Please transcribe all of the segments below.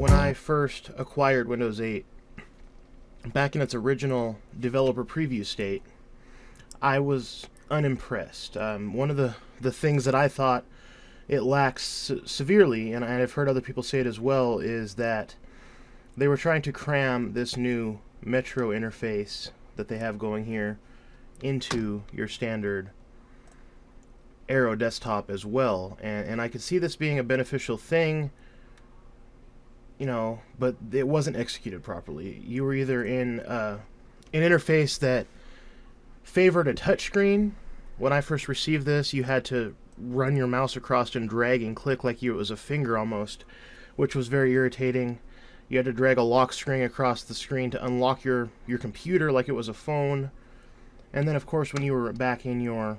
when I first acquired Windows 8, back in its original developer preview state, I was unimpressed. One of the things that I thought it lacks severely, and I've heard other people say it as well, is that they were trying to cram this new Metro interface that they have going here into your standard Aero desktop as well. And I could see this being a beneficial thing, you know, but it wasn't executed properly. You were either in an interface that favored a touchscreen. When I first received this, you had to run your mouse across and drag and click like it was a finger almost, which was very irritating. You had to drag a lock screen across the screen to unlock your computer like it was a phone. And then, of course, when you were back in your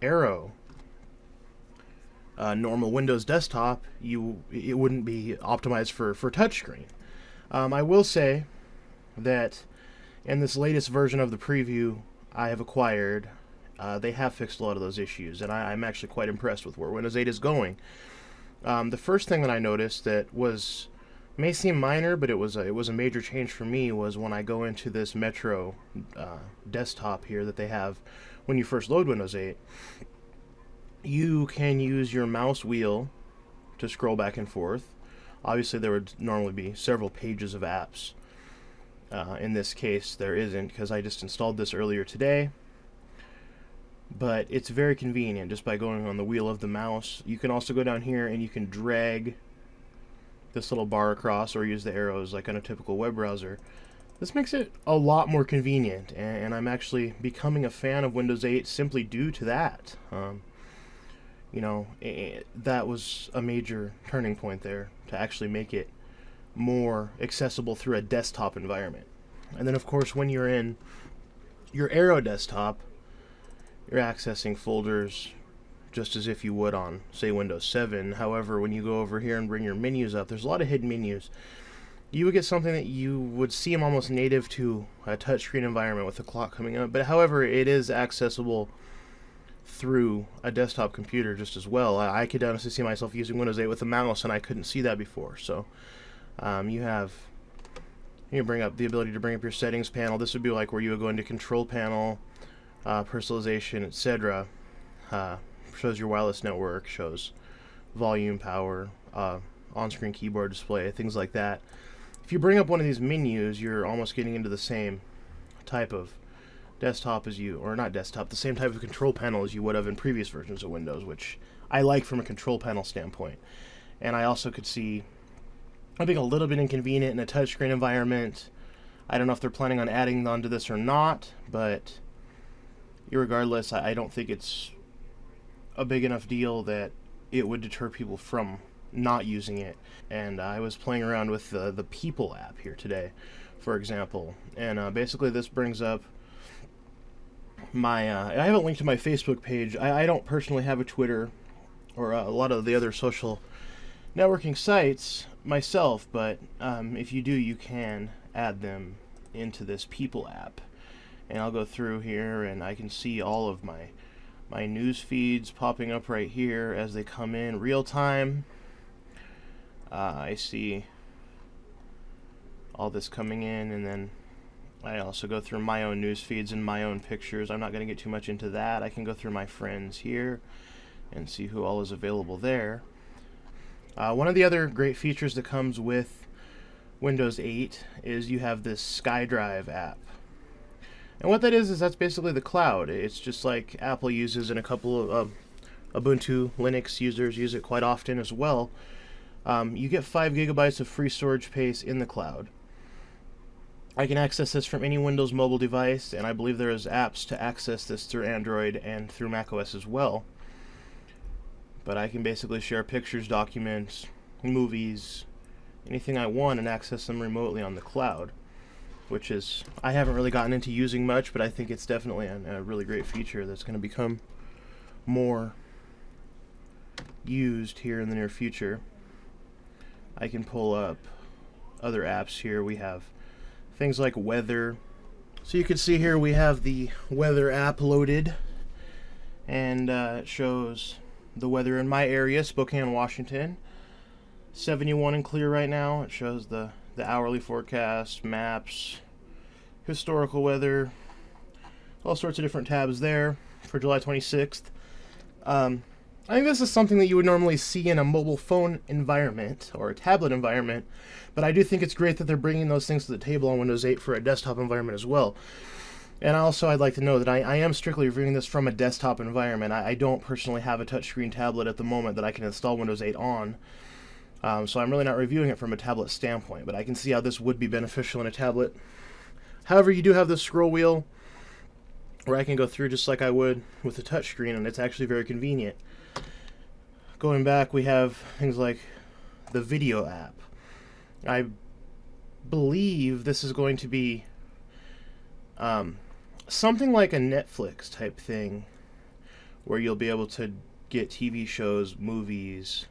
Aero normal Windows desktop, it wouldn't be optimized for touchscreen. I will say that in this latest version of the preview I have acquired, they have fixed a lot of those issues, and I'm actually quite impressed with where Windows 8 is going. The first thing that I noticed that may seem minor, but it was a major change for me, was when I go into this Metro desktop here that they have when you first load Windows 8. You can use your mouse wheel to scroll back and forth. Obviously, there would normally be several pages of apps. In this case, there isn't, because I just installed this earlier today. But it's very convenient just by going on the wheel of the mouse. You can also go down here and you can drag this little bar across, or use the arrows like on a typical web browser. This makes it a lot more convenient, and I'm actually becoming a fan of Windows 8 simply due to that. You know, that was a major turning point there, to actually make it more accessible through a desktop environment. And then, of course, when you're in your Aero desktop, you're accessing folders just as if you would on, say, Windows 7. However, when you go over here and bring your menus up, there's a lot of hidden menus. You would get something that you would seem almost native to a touchscreen environment with the clock coming up, but however, it is accessible through a desktop computer just as well. I could honestly see myself using Windows 8 with a mouse, and I couldn't see that before. So you can bring up the ability to bring up your settings panel. This would be like where you would go into control panel, personalization, etc. Shows your wireless network, shows volume, power, on-screen keyboard display, things like that. If you bring up one of these menus, you're almost getting into the same type of desktop as you, or not desktop, the same type of control panel as you would have in previous versions of Windows, which I like from a control panel standpoint. And I also could see it being a little bit inconvenient in a touchscreen environment. I don't know if they're planning on adding onto this or not, but irregardless, I don't think it's a big enough deal that it would deter people from not using it. And I was playing around with the People app here today, for example, and basically this brings up my I have a link to my Facebook page. I don't personally have a Twitter or a lot of the other social networking sites myself, but if you do, you can add them into this People app. And I'll go through here and I can see all of my news feeds popping up right here as they come in real time. I see all this coming in, and then I also go through my own news feeds and my own pictures. I'm not going to get too much into that. I can go through my friends here and see who all is available there. One of the other great features that comes with Windows 8 is you have this SkyDrive app. And what that is that's basically the cloud. It's just like Apple uses, and a couple of Ubuntu Linux users use it quite often as well. You get 5 gigabytes of free storage space in the cloud. I can access this from any Windows mobile device, and I believe there is apps to access this through Android and through macOS as well. But I can basically share pictures, documents, movies, anything I want, and access them remotely on the cloud, which is, I haven't really gotten into using much, but I think it's definitely a really great feature that's going to become more used here in the near future. I can pull up other apps here. We have things like weather. So you can see here we have the weather app loaded, and it shows the weather in my area, Spokane, Washington. 71 and clear right now. It shows the hourly forecast, maps, historical weather, all sorts of different tabs there for July 26th. I think this is something that you would normally see in a mobile phone environment or a tablet environment, but I do think it's great that they're bringing those things to the table on Windows 8 for a desktop environment as well. And also, I'd like to know that I am strictly reviewing this from a desktop environment. I don't personally have a touchscreen tablet at the moment that I can install Windows 8 on, so I'm really not reviewing it from a tablet standpoint, but I can see how this would be beneficial in a tablet. However, you do have this scroll wheel where I can go through just like I would with a touchscreen, and it's actually very convenient. Going back, we have things like the video app. I believe this is going to be something like a Netflix type thing, where you'll be able to get TV shows, movies,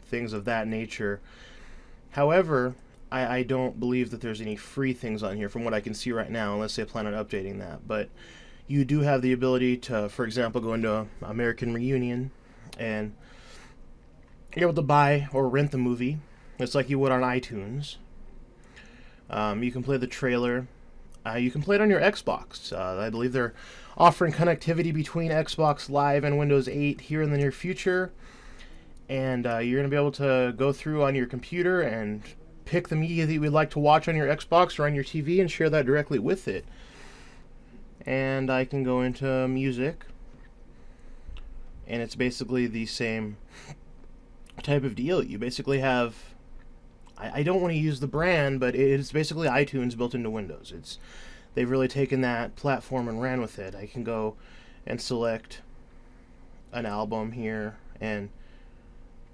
things of that nature. However, I don't believe that there's any free things on here from what I can see right now, unless they plan on updating that. But you do have the ability to, for example, go into American Reunion and you're able to buy or rent the movie. It's like you would on iTunes. You can play the trailer. You can play it on your Xbox. I believe they're offering connectivity between Xbox Live and Windows 8 here in the near future. And you're going to be able to go through on your computer and pick the media that you would like to watch on your Xbox or on your TV and share that directly with it. And I can go into music, and it's basically the same type of deal. You basically have, I don't want to use the brand, but it's basically iTunes built into Windows. They've really taken that platform and ran with it. I can go and select an album here and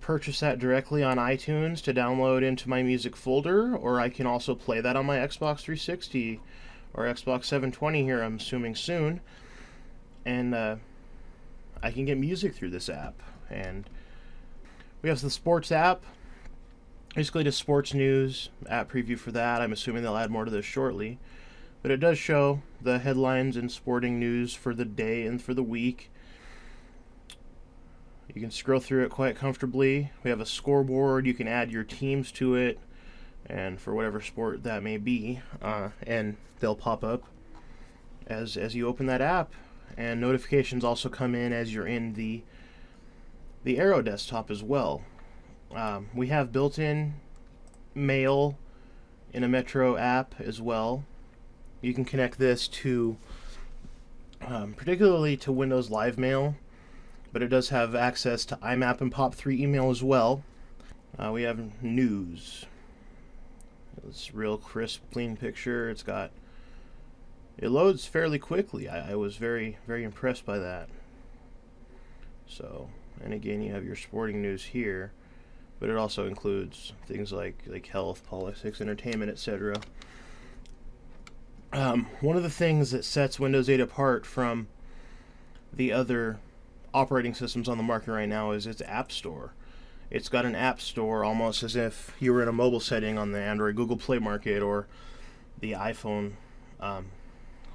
purchase that directly on iTunes to download into my music folder, or I can also play that on my Xbox 360 or Xbox 720 here, I'm assuming soon, and I can get music through this app. And we have the sports app, basically just sports news, app preview for that. I'm assuming they'll add more to this shortly, but it does show the headlines and sporting news for the day and for the week. You can scroll through it quite comfortably. We have a scoreboard. You can add your teams to it, and for whatever sport that may be, and they'll pop up as you open that app. And notifications also come in as you're in the Aero desktop as well. We have built-in mail in a Metro app as well. You can connect this to particularly to Windows Live Mail, but it does have access to IMAP and POP3 email as well. We have news. It's real crisp, clean picture. It loads fairly quickly. I was very, very impressed by that. So, and again, you have your sporting news here, but it also includes things like health, politics, entertainment, etc. One of the things that sets Windows 8 apart from the other operating systems on the market right now is its App Store. It's got an App Store almost as if you were in a mobile setting on the Android Google Play market or the iPhone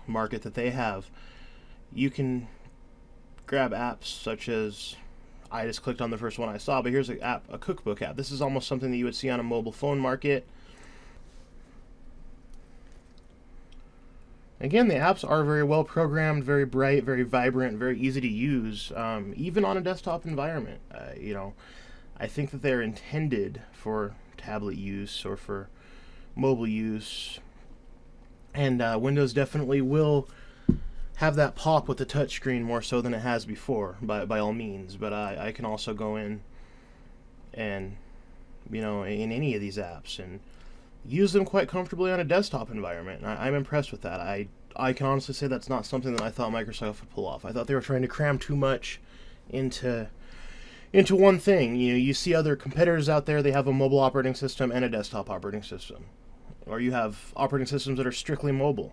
market that they have. You can grab apps such as, I just clicked on the first one I saw, but here's a cookbook app. This is almost something that you would see on a mobile phone market. Again, the apps are very well programmed, very bright, very vibrant, very easy to use, even on a desktop environment. I think that they're intended for tablet use or for mobile use, and Windows definitely will have that pop with the touchscreen more so than it has before, by all means. But I can also go in and, in any of these apps and use them quite comfortably on a desktop environment. I'm impressed with that. I can honestly say that's not something that I thought Microsoft would pull off. I thought they were trying to cram too much into one thing. You see other competitors out there, they have a mobile operating system and a desktop operating system. Or you have operating systems that are strictly mobile.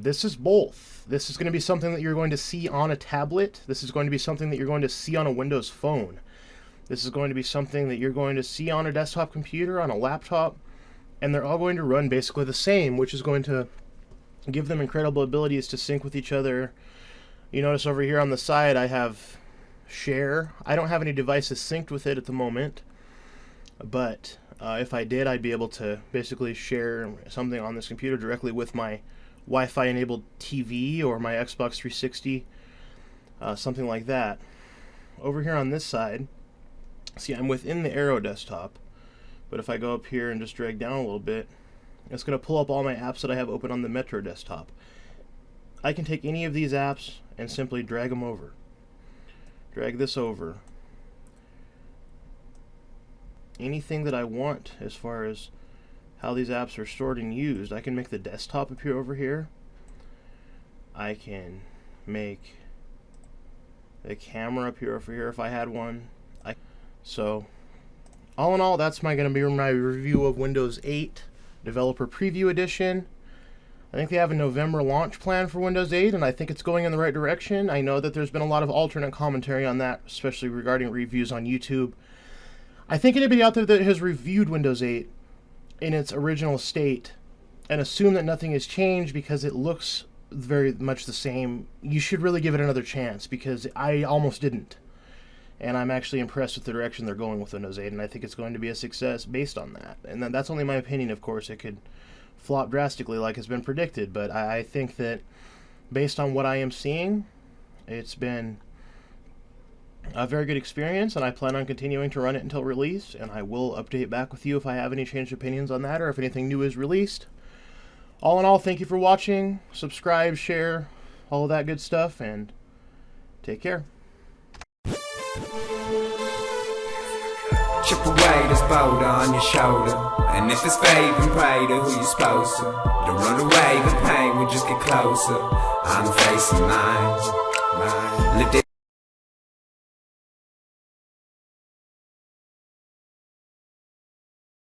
This is both. This is going to be something that you're going to see on a tablet. This is going to be something that you're going to see on a Windows phone. This is going to be something that you're going to see on a desktop computer, on a laptop, and they're all going to run basically the same, which is going to give them incredible abilities to sync with each other. You notice over here on the side I have share. I don't have any devices synced with it at the moment, but if I did, I'd be able to basically share something on this computer directly with my Wi-Fi enabled TV or my Xbox 360, something like that. Over here on this side, see, I'm within the Aero desktop, but if I go up here and just drag down a little bit, it's going to pull up all my apps that I have open on the Metro desktop. I can take any of these apps and simply drag them over. Drag this over. Anything that I want as far as how these apps are stored and used, I can make the desktop appear over here. I can make the camera appear over here if I had one. So, all in all, that's going to be my review of Windows 8 Developer Preview Edition. I think they have a November launch plan for Windows 8, and I think it's going in the right direction. I know that there's been a lot of alternate commentary on that, especially regarding reviews on YouTube. I think anybody out there that has reviewed Windows 8 in its original state and assume that nothing has changed because it looks very much the same, you should really give it another chance, because I almost didn't. And I'm actually impressed with the direction they're going with Windows 8, and I think it's going to be a success based on that. And that's only my opinion, of course. It could flop drastically like has been predicted, but I think that based on what I am seeing, it's been a very good experience, and I plan on continuing to run it until release, and I will update back with you if I have any changed opinions on that or if anything new is released. All in all, thank you for watching. Subscribe, share, all of that good stuff, and take care. Chip away this boulder on your shoulder, and if it's fate, then pray to who you're supposed to. Don't run away, the pain will just get closer. I'm facing mine. Lived it